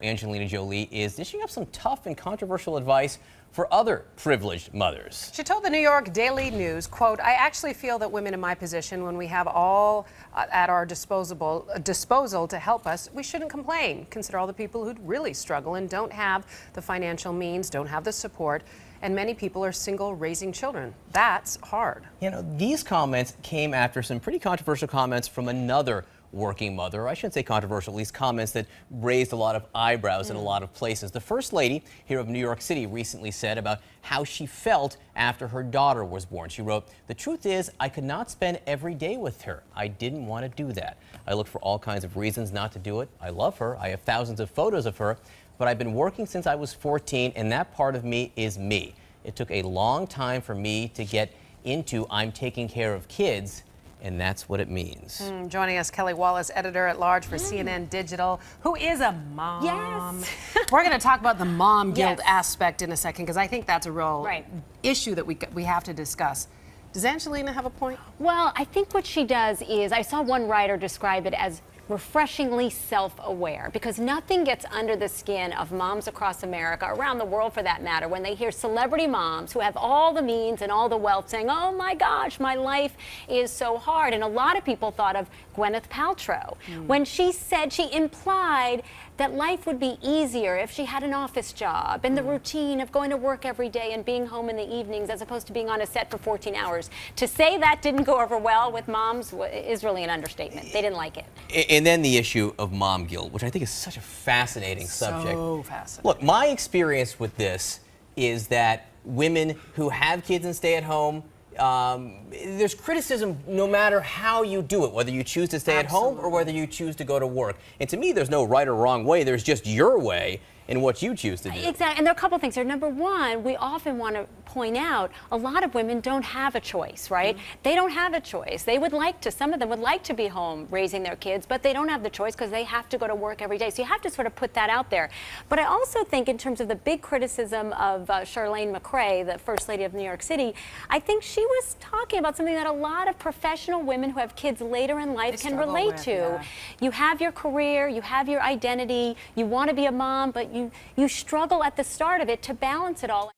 Angelina Jolie is dishing up some tough and controversial advice for other privileged mothers. She told the New York Daily News, quote, "I actually feel that women in my position, when we have all at our disposal to help us, we shouldn't complain. Consider all the people who really struggle and don't have the financial means, don't have the support, and many people are single raising children. That's hard." You know, these comments came after some pretty controversial comments from another working mother. I shouldn't say controversial, at least comments that raised a lot of eyebrows in a lot of places. The First Lady here of New York City recently said about how she felt after her daughter was born. She wrote, "The truth is, I could not spend every day with her. I didn't want to do that. I looked for all kinds of reasons not to do it. I love her. I have thousands of photos of her, but I've been working since I was 14, and that part of me is me. It took a long time for me to get into I'm taking care of kids, and that's what it means." Joining us, Kelly Wallace, editor-at-large for CNN Digital, who is a mom. Yes. We're going to talk about the mom guilt Yes. aspect in a second, because I think that's a real Right. issue that we have to discuss. Does Angelina have a point? Well, I think what she does is, I saw one writer describe it as refreshingly self-aware, because nothing gets under the skin of moms across America, around the world for that matter, when they hear celebrity moms who have all the means and all the wealth saying, "Oh my gosh, my life is so hard." And a lot of people thought of Gwyneth Paltrow when she said, she implied that life would be easier if she had an office job and the routine of going to work every day and being home in the evenings as opposed to being on a set for 14 hours. To say that didn't go over well with moms is really an understatement. They didn't like it. And then the issue of mom guilt, which I think is such a fascinating subject. So fascinating. Look, my experience with this is that women who have kids and stay at home, there's criticism no matter how you do it, whether you choose to stay at home or whether you choose to go to work. And to me, there's no right or wrong way. There's just your way and what you choose to do. Exactly, and there are a couple things here. Number one, we often want to point out a lot of women don't have a choice, right? They don't have a choice. They would like to, some of them would like to be home raising their kids, but they don't have the choice because they have to go to work every day. So you have to sort of put that out there. But I also think in terms of the big criticism of Charlene McRae, the First Lady of New York City, I think she was talking about something that a lot of professional women who have kids later in life can relate to. Yeah. You have your career, you have your identity, you want to be a mom, but you struggle at the start of it to balance it all.